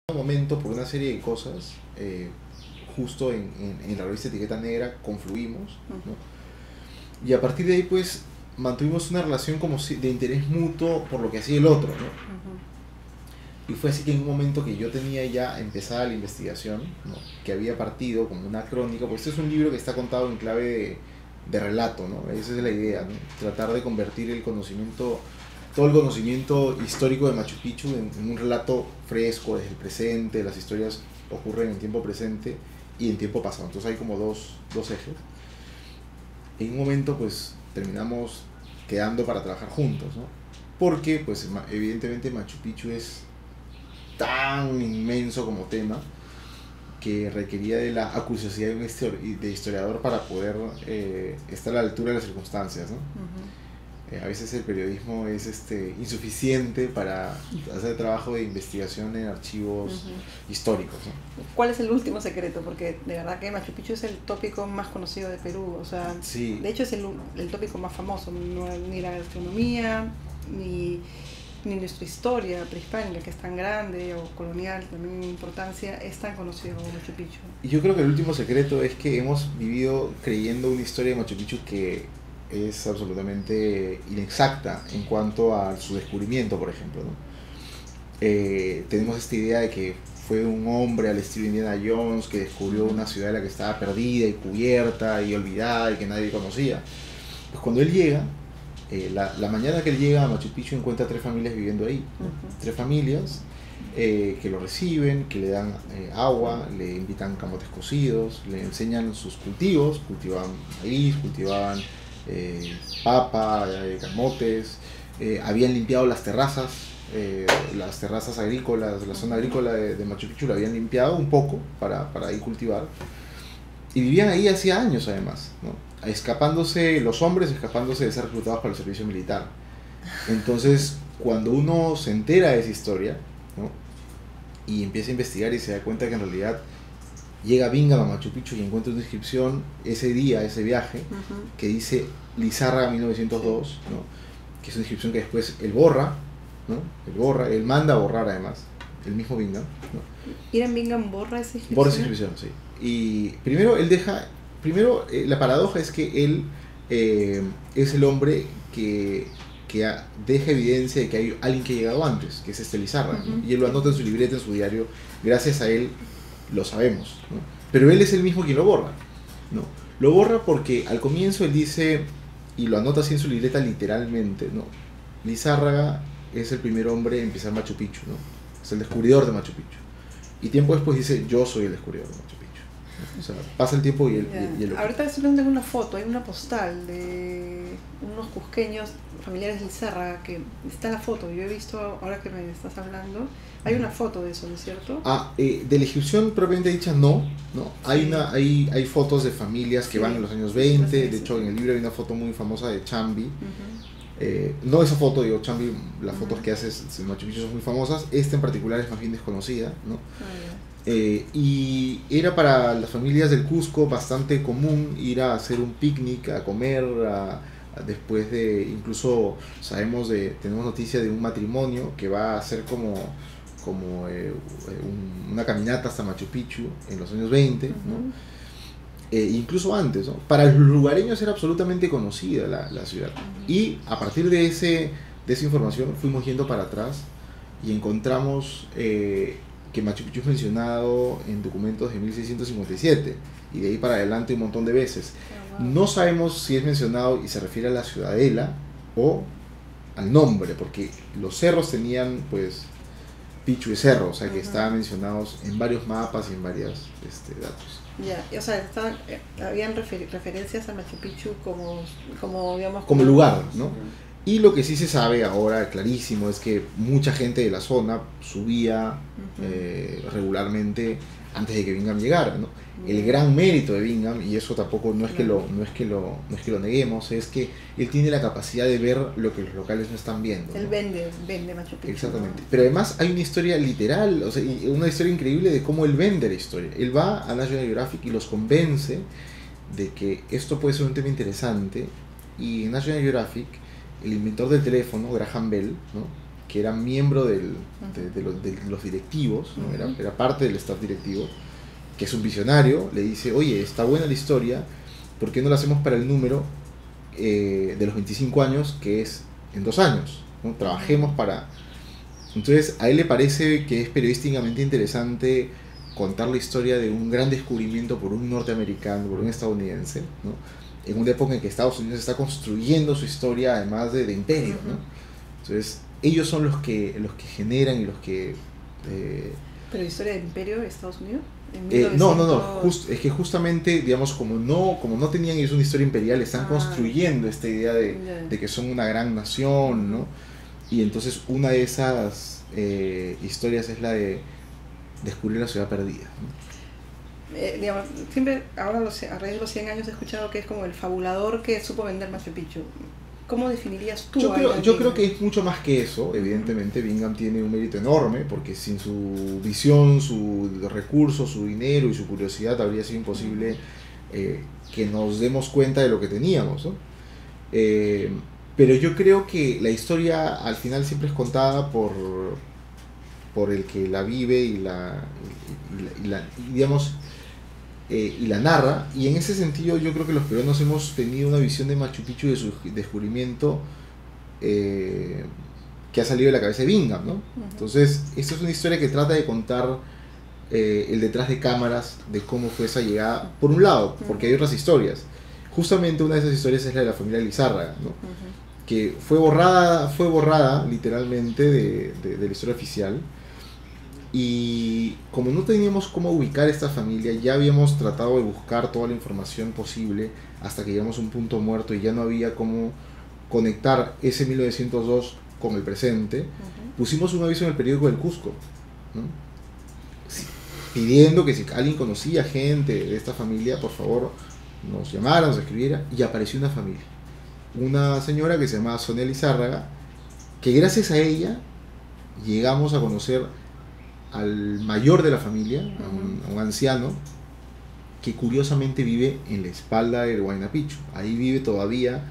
un momento, por una serie de cosas, justo en la revista Etiqueta Negra confluimos, ¿no? Y a partir de ahí pues mantuvimos una relación como de interés mutuo por lo que hacía el otro, ¿no? Y fue así que en un momento que yo tenía ya empezada la investigación, ¿no? Que había partido como una crónica, pues este es un libro que está contado en clave de relato, ¿no? Esa es la idea, ¿no? Tratar de convertir el conocimiento, todo el conocimiento histórico de Machu Picchu en un relato fresco, desde el presente. Las historias ocurren en tiempo presente y en tiempo pasado, entonces hay como dos ejes. En un momento pues terminamos quedando para trabajar juntos, ¿no? Porque pues evidentemente Machu Picchu es tan inmenso como tema que requería de la acuciosidad de historiador para poder estar a la altura de las circunstancias, ¿no? A veces el periodismo es insuficiente para hacer trabajo de investigación en archivos históricos, ¿no? ¿Cuál es el último secreto? Porque de verdad que Machu Picchu es el tópico más conocido de Perú, o sea, sí. De hecho es el tópico más famoso, no, ni la gastronomía, ni nuestra historia prehispánica, que es tan grande, o colonial, también en importancia, es tan conocido como Machu Picchu. Y yo creo que el último secreto es que hemos vivido creyendo una historia de Machu Picchu que es absolutamente inexacta en cuanto a su descubrimiento, por ejemplo, ¿no? Tenemos esta idea de que fue un hombre al estilo Indiana Jones que descubrió una ciudad en la que estaba perdida y cubierta y olvidada y que nadie conocía. Pues cuando él llega, la mañana que él llega a Machu Picchu encuentra 3 familias viviendo ahí, ¿no? 3 familias que lo reciben, que le dan agua, le invitan camotes cocidos, le enseñan sus cultivos, cultivaban maíz, cultivaban papa, camotes, habían limpiado las terrazas agrícolas, la zona agrícola de Machu Picchu la habían limpiado un poco para ahí cultivar, y vivían ahí hacía años además, ¿no? Los hombres escapándose de ser reclutados para el servicio militar. Entonces cuando uno se entera de esa historia, ¿no? Y empieza a investigar y se da cuenta que en realidad llega Bingham a Machu Picchu y encuentra una inscripción ese día, ese viaje, que dice Lizárraga 1902, ¿no? Que es una inscripción que después él borra, ¿no? Él manda a borrar además, el mismo Bingham, ¿no? ¿Irán Bingham borra esa inscripción? Borra esa inscripción, sí. Y primero la paradoja es que él es el hombre que deja evidencia de que hay alguien que ha llegado antes, que es Lizárraga, ¿no? Y él lo anota en su libreta, en su diario, gracias a él lo sabemos, ¿no? Pero él es el mismo quien lo borra, ¿no? Lo borra porque al comienzo él dice, y lo anota así en su libreta literalmente, ¿no? Lizárraga es el primer hombre en pisar Machu Picchu, ¿no? Es el descubridor de Machu Picchu. Y tiempo después dice, yo soy el descubridor de Machu Picchu, ¿no? O sea, pasa el tiempo y él Ahorita estoy viendo una foto, hay una postal de unos cusqueños familiares de Lizárraga, que está la foto, yo he visto, ahora que me estás hablando, hay una foto de eso, ¿no es cierto? De la inscripción propiamente dicha no. Sí. Hay fotos de familias que van en los años 20, de hecho en el libro hay una foto muy famosa de Chambi. No esa foto, digo, Chambi, las fotos que hace en Machu Picchu son muy famosas, esta en particular es más bien desconocida, ¿no? Y era para las familias del Cusco bastante común ir a hacer un picnic, a comer, después de, incluso tenemos noticia de un matrimonio que va a hacer como una caminata hasta Machu Picchu en los años 20, ¿no? Incluso antes, ¿no? Para los lugareños era absolutamente conocida la ciudad. Y a partir de esa información fuimos yendo para atrás y encontramos que Machu Picchu es mencionado en documentos de 1657 y de ahí para adelante un montón de veces. No sabemos si es mencionado y se refiere a la ciudadela o al nombre, porque los cerros tenían pues Picchu y Cerro, o sea que estaban mencionados en varios mapas y en varios datos. Ya, o sea, habían referencias a Machu Picchu como digamos... Como lugar, ¿no? Y lo que sí se sabe ahora clarísimo es que mucha gente de la zona subía regularmente antes de que Bingham llegara, ¿no? El gran mérito de Bingham, y eso tampoco no es que lo neguemos, es que él tiene la capacidad de ver lo que los locales no están viendo, ¿no? Él vende Machu Picchu. Exactamente. ¿No? Pero además hay una historia literal, o sea, una historia increíble de cómo él vende la historia. Él va a National Geographic y los convence de que esto puede ser un tema interesante, y en National Geographic el inventor del teléfono, Graham Bell, ¿no? que era miembro de los directivos, ¿no? Era parte del staff directivo, que es un visionario, le dice, oye, está buena la historia, ¿por qué no la hacemos para el número de los 25 años, que es en 2 años, ¿no? Trabajemos para... Entonces a él le parece que es periodísticamente interesante contar la historia de un gran descubrimiento por un norteamericano, por un estadounidense, ¿no? En una época en que Estados Unidos está construyendo su historia además de imperio, ¿no? Entonces ellos son los que generan y los que... ¿Pero historia de imperio de Estados Unidos? No. Es que justamente, digamos, como no tenían ellos una historia imperial, están construyendo esta idea de que son una gran nación, ¿no? Y entonces una de esas historias es la de descubrir la ciudad perdida, ¿no? Digamos, siempre, ahora a raíz de los 100 años he escuchado que es como el fabulador que supo vender Machu Picchu. ¿Cómo definirías tú? Yo creo que es mucho más que eso, evidentemente. Bingham tiene un mérito enorme, porque sin su visión, sus recursos, su dinero y su curiosidad habría sido imposible que nos demos cuenta de lo que teníamos, ¿no? Pero yo creo que la historia al final siempre es contada por el que la vive y digamos, y la narra, y en ese sentido yo creo que los peruanos hemos tenido una visión de Machu Picchu, de su descubrimiento, que ha salido de la cabeza de Bingham, ¿no? Entonces esta es una historia que trata de contar el detrás de cámaras de cómo fue esa llegada, por un lado, porque hay otras historias. Justamente una de esas historias es la de la familia Lizárraga, ¿no? Que fue borrada literalmente de la historia oficial. Y como no teníamos cómo ubicar esta familia, ya habíamos tratado de buscar toda la información posible hasta que llegamos a un punto muerto y ya no había cómo conectar ese 1902 con el presente. Pusimos un aviso en el periódico del Cusco, ¿no? Pidiendo que si alguien conocía gente de esta familia, por favor nos llamara, nos escribiera, y apareció una familia. Una señora que se llamaba Sonia Lizárraga, que gracias a ella llegamos a conocer al mayor de la familia, a un anciano, que curiosamente vive en la espalda del Huayna Picchu. Ahí vive todavía,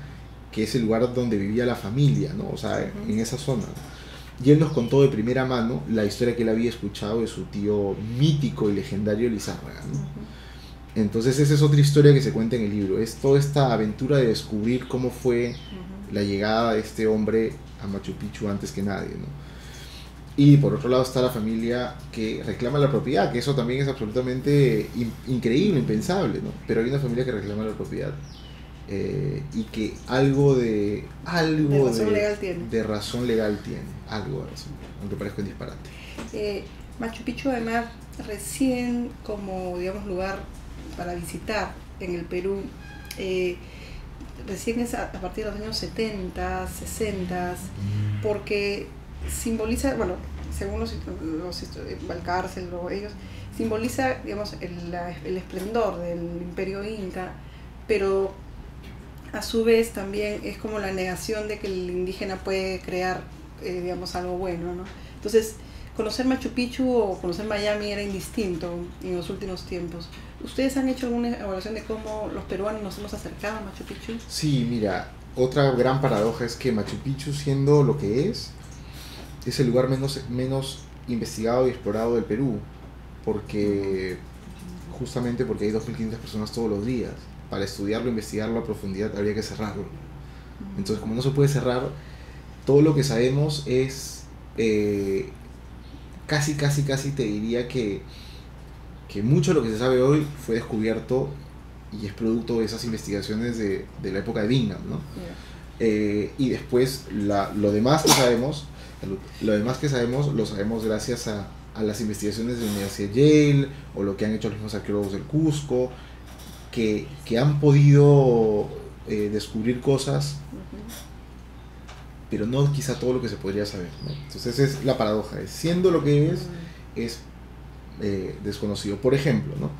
que es el lugar donde vivía la familia, ¿no? O sea, en esa zona. Y él nos contó de primera mano la historia que él había escuchado de su tío mítico y legendario Lizárraga, ¿no? Entonces esa es otra historia que se cuenta en el libro. Es toda esta aventura de descubrir cómo fue la llegada de este hombre a Machu Picchu antes que nadie, ¿no? Y por otro lado está la familia que reclama la propiedad, que eso también es absolutamente increíble, impensable, ¿no? Pero hay una familia que reclama la propiedad y que algo de razón legal tiene, algo de razón, aunque parezca un disparate. Machu Picchu además recién como digamos lugar para visitar en el Perú, recién es a partir de los años 70, 60, porque simboliza, bueno, según los Valcárcel o ellos, simboliza, digamos, el esplendor del imperio inca, pero a su vez también es como la negación de que el indígena puede crear, digamos, algo bueno, ¿no? Entonces, conocer Machu Picchu o conocer Miami era indistinto en los últimos tiempos. ¿Ustedes han hecho alguna evaluación de cómo los peruanos nos hemos acercado a Machu Picchu? Sí, mira, otra gran paradoja es que Machu Picchu, siendo lo que es el lugar menos investigado y explorado del Perú, justamente porque hay 2.500 personas todos los días. Para estudiarlo, investigarlo a profundidad, habría que cerrarlo. Entonces, como no se puede cerrar, todo lo que sabemos es casi te diría que mucho de lo que se sabe hoy fue descubierto y es producto de esas investigaciones de la época de Bingham, ¿no? Y después lo demás que sabemos lo sabemos gracias a las investigaciones de la Universidad de Yale o lo que han hecho los mismos arqueólogos del Cusco, que han podido descubrir cosas, pero no quizá todo lo que se podría saber, ¿no? Entonces es la paradoja, siendo lo que es desconocido. Por ejemplo, ¿no?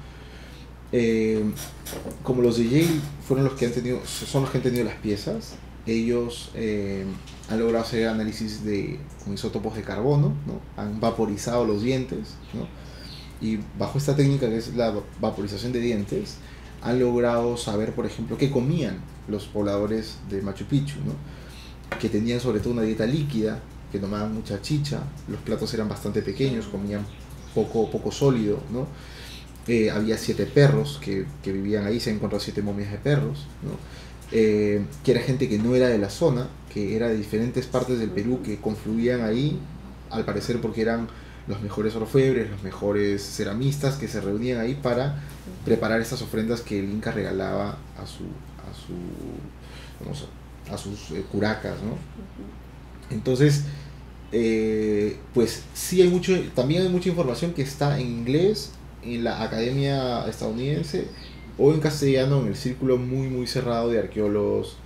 Como los de Yale son los que han tenido las piezas, ellos han logrado hacer análisis con isótopos de carbono, ¿no? Han vaporizado los dientes, ¿no? Y bajo esta técnica, que es la vaporización de dientes, han logrado saber, por ejemplo, qué comían los pobladores de Machu Picchu, ¿no? Que tenían sobre todo una dieta líquida, que tomaban mucha chicha, los platos eran bastante pequeños, comían poco sólido, ¿no? Había 7 perros que vivían ahí, se han encontrado 7 momias de perros, ¿no? Que era gente que no era de la zona, que era de diferentes partes del Perú que confluían ahí, al parecer porque eran los mejores orfebres, los mejores ceramistas que se reunían ahí para preparar estas ofrendas que el Inca regalaba a sus curacas, ¿no? Entonces, pues sí también hay mucha información que está en inglés en la Academia Estadounidense o en castellano en el círculo muy cerrado de arqueólogos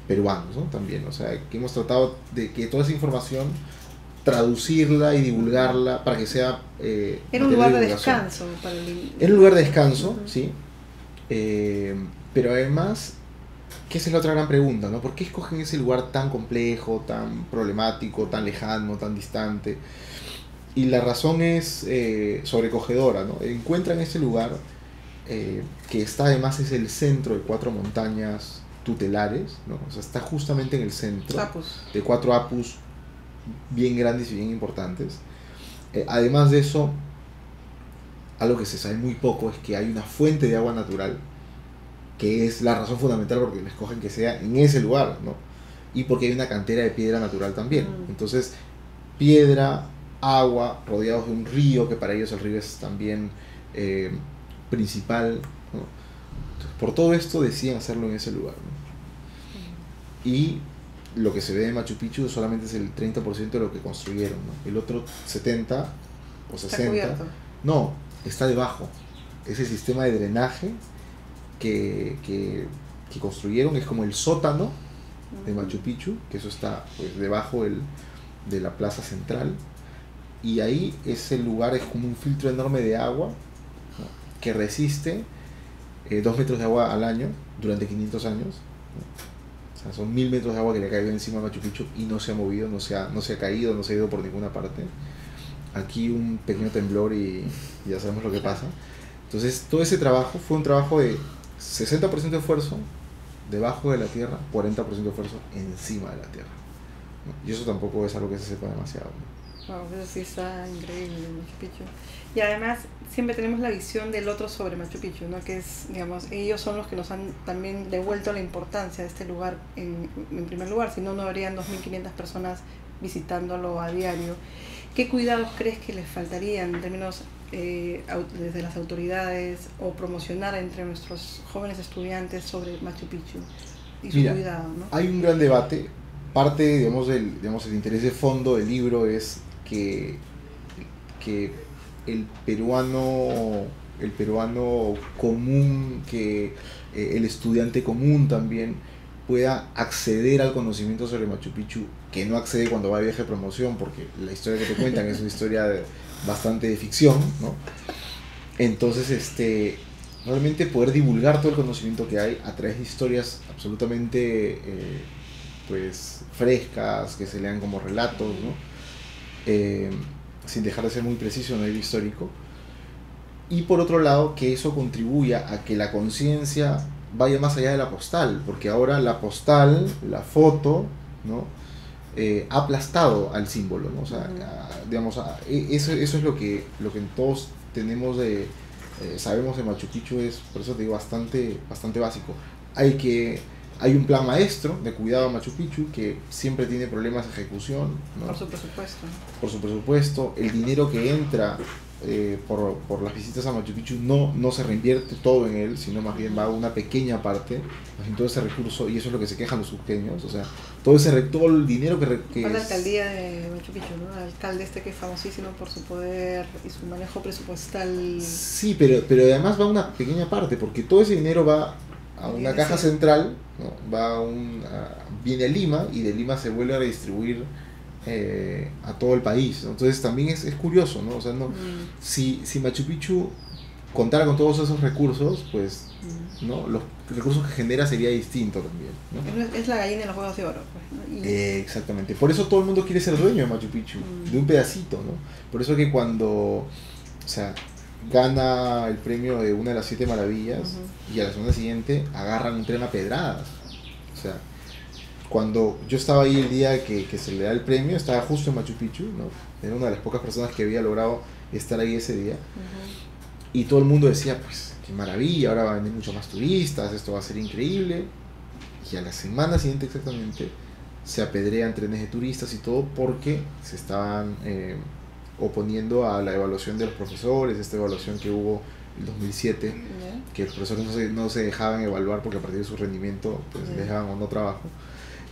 peruanos, ¿no? También, o sea, que hemos tratado de que toda esa información traducirla y divulgarla para que sea era un lugar de descanso para el... Era un lugar de descanso, sí, pero además, que esa es la otra gran pregunta, ¿no? ¿Por qué escogen ese lugar tan complejo, tan problemático, tan lejano, tan distante? Y la razón es sobrecogedora, ¿no? Encuentran ese lugar que está además es el centro de 4 montañas tutelares, ¿no? O sea, está justamente en el centro de 4 apus bien grandes y bien importantes. Además de eso, algo que se sabe muy poco es que hay una fuente de agua natural, que es la razón fundamental porque le escogen que sea en ese lugar, ¿no? Y porque hay una cantera de piedra natural también. Entonces, piedra, agua, rodeados de un río, que para ellos el río es también principal, ¿no? Entonces, por todo esto deciden hacerlo en ese lugar, ¿no? Y lo que se ve de Machu Picchu solamente es el 30% de lo que construyeron, ¿no? El otro 70 o 60 no, está debajo. Ese sistema de drenaje que construyeron es como el sótano de Machu Picchu, que eso está pues debajo de la plaza central, y ahí ese lugar es como un filtro enorme de agua, ¿no? Que resiste 2 metros de agua al año durante 500 años, ¿no? O sea, son 1000 metros de agua que le cayó encima a Machu Picchu y no se ha movido, no se ha caído, no se ha ido por ninguna parte. Aquí un pequeño temblor y ya sabemos lo que pasa. Entonces todo ese trabajo fue un trabajo de 60% de esfuerzo debajo de la tierra, 40% de esfuerzo encima de la tierra, ¿no? Y eso tampoco es algo que se sepa demasiado, ¿no? Wow, eso sí está increíble, Machu Picchu. Y además siempre tenemos la visión del otro sobre Machu Picchu, ¿no? Que es, digamos, ellos son los que nos han también devuelto la importancia de este lugar en primer lugar, si no, no habrían 2.500 personas visitándolo a diario. ¿Qué cuidados crees que les faltarían en términos desde las autoridades o promocionar entre nuestros jóvenes estudiantes sobre Machu Picchu y su cuidado, ¿no? Hay un gran debate. Parte, digamos, el interés de fondo del libro es que el peruano común, que el estudiante común también pueda acceder al conocimiento sobre Machu Picchu, que no accede cuando va de viaje de promoción, porque la historia que te cuentan es una historia bastante de ficción, ¿no? Entonces, realmente poder divulgar todo el conocimiento que hay a través de historias absolutamente pues frescas, que se lean como relatos, ¿no? Sin dejar de ser muy preciso en el histórico. Y por otro lado, que eso contribuya a que la conciencia vaya más allá de la postal, porque ahora la postal, la foto, ¿no? Ha aplastado al símbolo, ¿no? O sea, digamos, eso es lo que todos tenemos sabemos de Machu Picchu, es, por eso te digo, bastante básico. Hay un plan maestro de cuidado a Machu Picchu que siempre tiene problemas de ejecución, ¿no? Por su presupuesto. Por su presupuesto. El dinero que entra por las visitas a Machu Picchu no se reinvierte todo en él, sino más bien va una pequeña parte, en todo ese recurso, y eso es lo que se quejan los cusqueños. O sea, todo el dinero que la alcaldía de Machu Picchu, ¿no? El alcalde que es famosísimo por su poder y su manejo presupuestal. Sí, pero además va una pequeña parte, porque todo ese dinero va a una caja central, ¿no? Viene a Lima y de Lima se vuelve a redistribuir a todo el país, ¿no? Entonces también es curioso, ¿no? O sea, si Machu Picchu contara con todos esos recursos, pues ¿no? Los recursos que genera sería distinto también, ¿no? Es la gallina de los huevos de oro, pues, ¿no? Exactamente, por eso todo el mundo quiere ser dueño de Machu Picchu, de un pedacito, ¿no? Por eso que cuando, o sea, gana el premio de una de las 7 maravillas y a la semana siguiente agarran un tren a pedradas, o sea, cuando yo estaba ahí el día que se le da el premio, estaba justo en Machu Picchu, ¿no? Era una de las pocas personas que había logrado estar ahí ese día. Y todo el mundo decía, pues, qué maravilla, ahora van a venir muchos más turistas, esto va a ser increíble. Y a la semana siguiente exactamente se apedrean trenes de turistas y todo porque se estaban oponiendo a la evaluación de los profesores, esta evaluación que hubo en 2007, que los profesores no se dejaban evaluar porque a partir de su rendimiento pues les daban o no trabajo.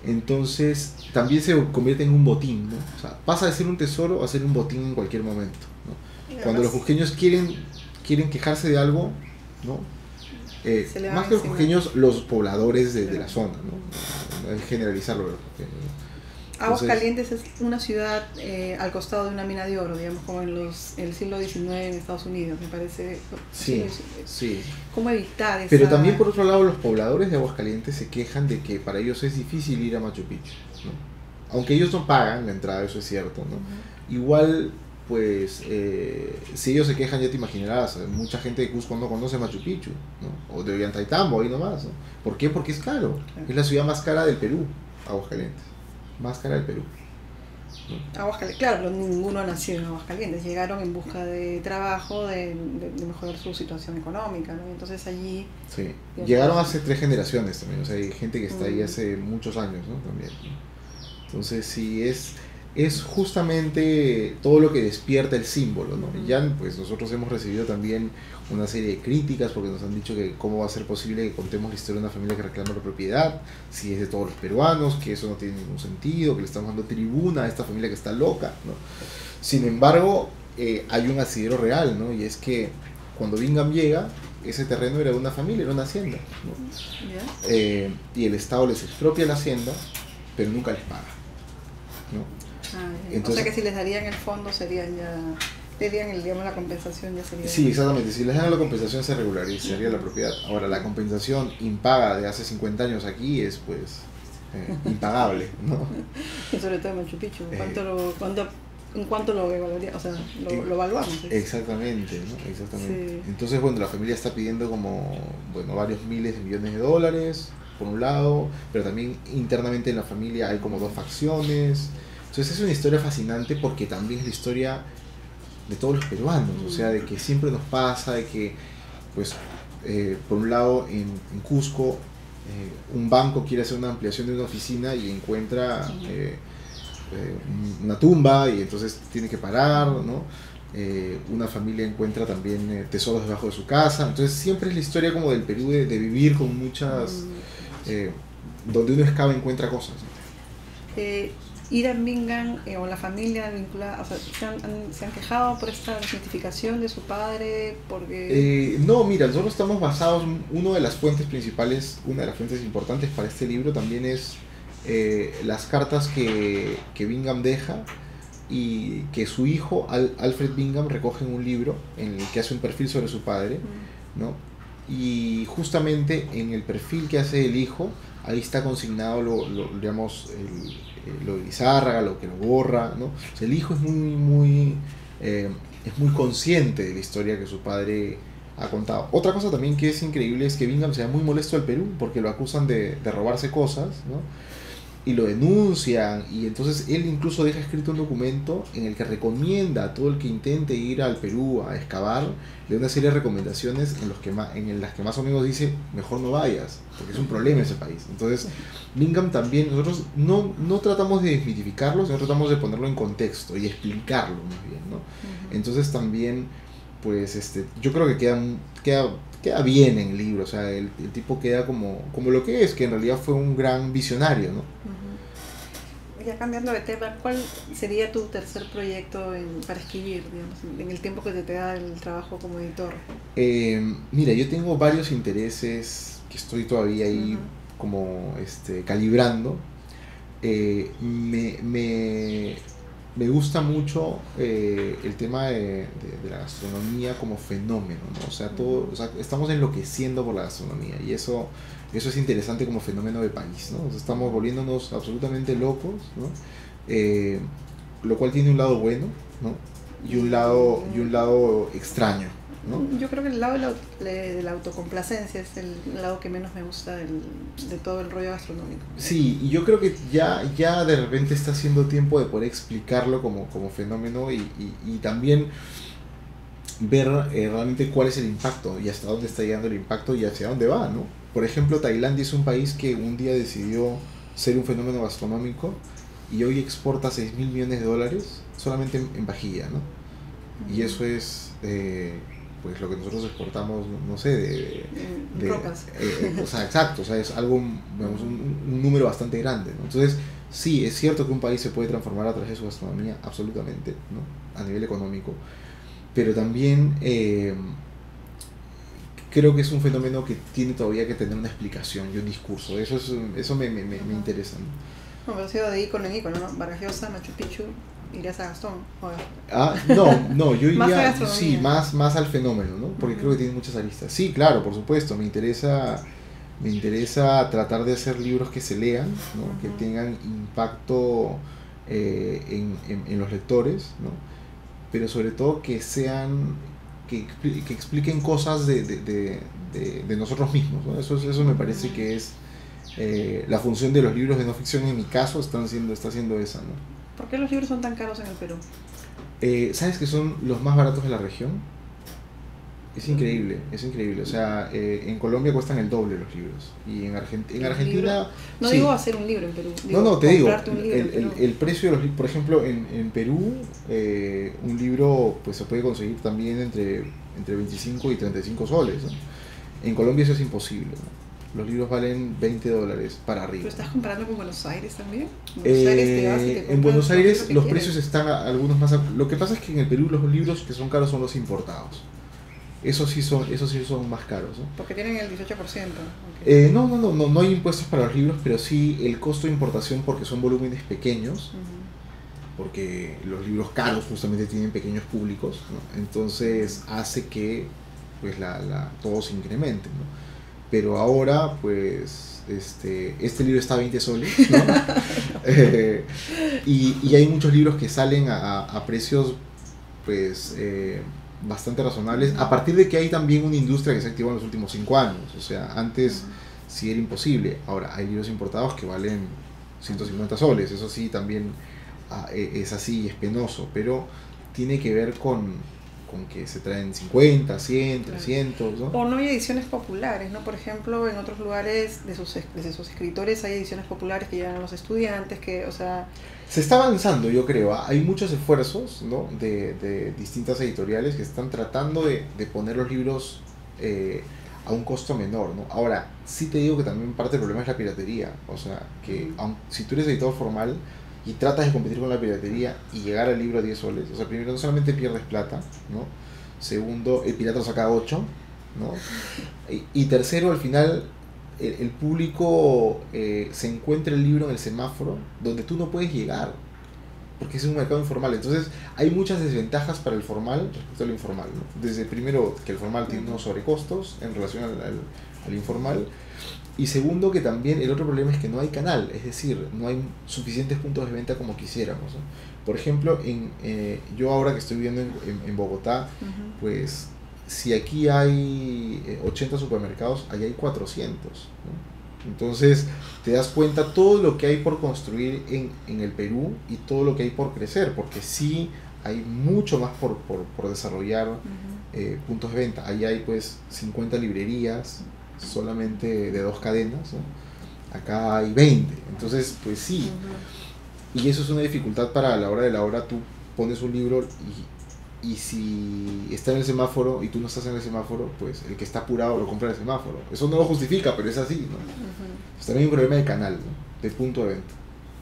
Entonces también se convierte en un botín, ¿no? O sea, pasa de ser un tesoro a ser un botín en cualquier momento, ¿no? Cuando los cusqueños quieren quejarse de algo, ¿no? Más que los cusqueños, los pobladores de la zona, ¿no? No hay que generalizarlo, ¿verdad? Aguascalientes es una ciudad al costado de una mina de oro, digamos, como en el siglo XIX en Estados Unidos, me parece. Sí. ¿Cómo evitar esa...? Pero también, por otro lado, los pobladores de Aguascalientes se quejan de que para ellos es difícil ir a Machu Picchu, ¿no? Aunque ellos no pagan la entrada, eso es cierto, ¿no? Igual, pues, si ellos se quejan, ya te imaginarás, mucha gente de Cusco no conoce Machu Picchu, ¿no? O de Ollantaytambo, ahí nomás, ¿no? ¿Por qué? Porque es caro. Es la ciudad más cara del Perú, Aguascalientes. Más cara del Perú, ¿no? Aguascalientes, claro, ninguno nació en Aguascalientes, llegaron en busca de trabajo, de mejorar su situación económica, ¿no? Entonces allí... Sí, llegaron hace 3 generaciones también, o sea, hay gente que está ahí hace muchos años, ¿no? También, ¿no? Entonces sí, es justamente todo lo que despierta el símbolo, ¿no? Y ya pues nosotros hemos recibido también una serie de críticas porque nos han dicho que cómo va a ser posible que contemos la historia de una familia que reclama la propiedad, si es de todos los peruanos, que eso no tiene ningún sentido, que le estamos dando tribuna a esta familia que está loca, ¿no? Sin embargo, hay un asidero real, ¿no? Y es que cuando Bingham llega, ese terreno era de una familia, era una hacienda, ¿no? Y el Estado les expropia la hacienda, pero nunca les paga, ¿no? Entonces, o sea que si les darían el fondo serían ya... digamos, la compensación ya sería... Sí, exactamente. Si les dan la compensación se regularizaría la propiedad. Ahora, la compensación impaga de hace 50 años aquí es, pues, impagable, ¿no? Y sobre todo en Machu Picchu. ¿En cuánto lo evaluaría? O sea, lo evaluamos. Exactamente, ¿no? Exactamente. Sí. Entonces, bueno, la familia está pidiendo como, bueno, varios miles de millones de dólares, por un lado, pero también internamente en la familia hay como 2 facciones. Entonces es una historia fascinante porque también es la historia de todos los peruanos, o sea, de que siempre nos pasa, de que, pues, por un lado en Cusco, un banco quiere hacer una ampliación de una oficina y encuentra una tumba y entonces tiene que parar, ¿no? Una familia encuentra también tesoros debajo de su casa, entonces siempre es la historia como del Perú de vivir con muchas, donde uno excava encuentra cosas, ¿no? Irán Bingham o la familia vinculada, o sea, ¿se han quejado por esta desmitificación de su padre? Porque... no, mira, nosotros estamos basados, una de las fuentes principales, una de las fuentes importantes para este libro también es las cartas que Bingham deja y que su hijo, Alfred Bingham, recoge en un libro en el que hace un perfil sobre su padre, ¿no? Y justamente en el perfil que hace el hijo, ahí está consignado digamos, lo de Lizárraga, lo que lo borra, ¿no? O sea, el hijo es muy consciente de la historia que su padre ha contado. Otra cosa también que es increíble es que Bingham se da muy molesto al Perú porque lo acusan de robarse cosas, ¿no? Y lo denuncian, y entonces él incluso deja escrito un documento en el que recomienda a todo el que intente ir al Perú a excavar, le da una serie de recomendaciones en las que más o menos dice mejor no vayas, porque es un problema ese país. Entonces Bingham también, nosotros no tratamos de desmitificarlo, sino tratamos de ponerlo en contexto y explicarlo más bien, ¿no? Entonces también, pues yo creo que queda bien en el libro, o sea, el tipo queda como lo que es, que en realidad fue un gran visionario, ¿no? Ya cambiando de tema, ¿cuál sería tu tercer proyecto para escribir, digamos, en el tiempo que te da el trabajo como editor? Mira, yo tengo varios intereses que estoy todavía ahí como calibrando. Me gusta mucho el tema de la gastronomía como fenómeno, ¿no? O sea, estamos enloqueciendo por la gastronomía y eso es interesante como fenómeno de país, ¿no? O sea, estamos volviéndonos absolutamente locos, ¿no? Lo cual tiene un lado bueno, ¿no? Y un lado extraño, ¿no? Yo creo que el lado de la autocomplacencia es el lado que menos me gusta de todo el rollo gastronómico. Sí, y yo creo que ya de repente está haciendo tiempo de poder explicarlo como fenómeno y también ver realmente cuál es el impacto y hasta dónde está llegando el impacto y hacia dónde va, ¿no? Por ejemplo, Tailandia es un país que un día decidió ser un fenómeno gastronómico y hoy exporta $6.000 millones solamente en vajilla, ¿no? Y eso es pues lo que nosotros exportamos, no sé, de rocas. O sea, exacto, o sea, es algo, digamos, un número bastante grande, ¿no? Entonces, sí, es cierto que un país se puede transformar a través de su gastronomía, absolutamente, ¿no? A nivel económico, pero también creo que es un fenómeno que tiene todavía que tener una explicación y un discurso. Eso me interesa, ¿no? No, pero ha sido de ícono en ícono, ¿no? Vargas Llosa, Machu Picchu, irías a Gastón. No, yo Más a iría, gastronomía. sí, más al fenómeno, ¿no? Porque creo que tiene muchas aristas. Sí, claro, por supuesto, me interesa tratar de hacer libros que se lean, ¿no? Que tengan impacto en los lectores, ¿no? Pero sobre todo que sean, que expliquen cosas de nosotros mismos, ¿no? Eso me parece que es la función de los libros de no ficción, en mi caso, está siendo esa, ¿no? ¿Por qué los libros son tan caros en el Perú? ¿Sabes que son los más baratos de la región? Es increíble. O sea, en Colombia cuestan el doble los libros. Y en Argentina... No sí. digo hacer un libro en Perú. Te digo, Un libro en Perú. el precio de los libros, por ejemplo, en Perú, un libro pues se puede conseguir también entre 25 y 35 soles, ¿no? En Colombia eso es imposible, ¿no? Los libros valen $20 para arriba. ¿Pero estás comparando con Buenos Aires también? Buenos Aires te vas y te compras en Buenos Aires los quieres. precios están algunos más... Lo que pasa es que en el Perú los libros que son caros son los importados. Esos sí son más caros, ¿no? Porque tienen el 18%. Okay. No hay impuestos para los libros, pero sí el costo de importación porque son volúmenes pequeños, porque los libros caros justamente tienen pequeños públicos, ¿no? Entonces hace que pues todo se incremente, ¿no? Pero ahora pues este libro está a 20 soles, ¿no? Y hay muchos libros que salen a precios pues bastante razonables, a partir de que hay también una industria que se activó en los últimos 5 años. O sea, antes sí era imposible. Ahora hay libros importados que valen 150 soles, eso sí también es así, es penoso, pero tiene que ver con que se traen 50, 100, 300, ¿no? O no hay ediciones populares, ¿no? Por ejemplo, en otros lugares de sus escritores hay ediciones populares que llegan a los estudiantes, que, o sea... Se está avanzando, yo creo. Hay muchos esfuerzos, ¿no? de distintas editoriales que están tratando de poner los libros a un costo menor, ¿no? Ahora, sí te digo que también parte del problema es la piratería. O sea, que si tú eres editor formal y tratas de competir con la piratería y llegar al libro a 10 soles, o sea, primero no solamente pierdes plata, ¿no? Segundo, el pirata saca 8, ¿no? Y tercero, al final el público se encuentra el libro en el semáforo donde tú no puedes llegar porque es un mercado informal. Entonces hay muchas desventajas para el formal respecto al informal, ¿no? Desde primero que el formal tiene unos sobrecostos en relación al informal, y segundo que también el otro problema es que no hay canal, es decir, no hay suficientes puntos de venta como quisiéramos, ¿no? Por ejemplo, yo ahora que estoy viviendo en Bogotá, pues si aquí hay 80 supermercados, allá hay 400, ¿no? Entonces te das cuenta todo lo que hay por construir en el Perú y todo lo que hay por crecer, porque sí hay mucho más por desarrollar puntos de venta. Allá hay pues 50 librerías solamente de 2 cadenas, ¿no? Acá hay 20, entonces pues sí, y eso es una dificultad para a la hora de la hora. Tú pones un libro y si está en el semáforo y tú no estás en el semáforo, pues el que está apurado lo compra en el semáforo. Eso no lo justifica, pero es así, ¿no? Pues también hay un problema de canal, ¿no? De punto de venta.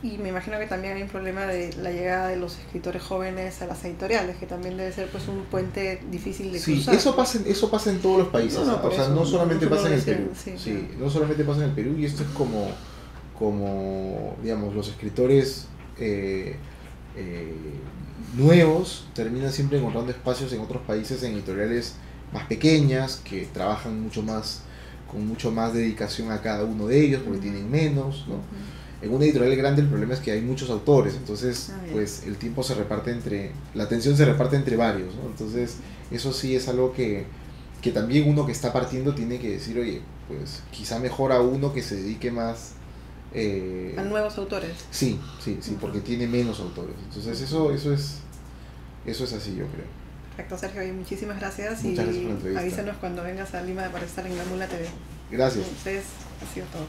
Y me imagino que también hay un problema de la llegada de los escritores jóvenes a las editoriales, que también debe ser pues un puente difícil de cruzar. Sí, eso pasa en todos los países, o sea, no solamente pasa en el Perú. Sí, no solamente pasa en el Perú, y esto es como digamos, los escritores nuevos terminan siempre encontrando espacios en otros países, en editoriales más pequeñas, que trabajan con mucho más dedicación a cada uno de ellos, porque tienen menos, ¿no? En una editorial grande el problema es que hay muchos autores, entonces Bien. pues el tiempo se reparte la atención se reparte entre varios, ¿no? Entonces eso sí es algo que también uno que está partiendo tiene que decir, oye, pues quizá mejor a uno que se dedique más A nuevos autores. sí, porque tiene menos autores. Entonces eso es así, yo creo. Perfecto, Sergio, y muchísimas gracias. Muchas gracias por la entrevista. Avísanos cuando vengas a Lima para estar en La Mula TV. Gracias. Entonces, ha sido todo.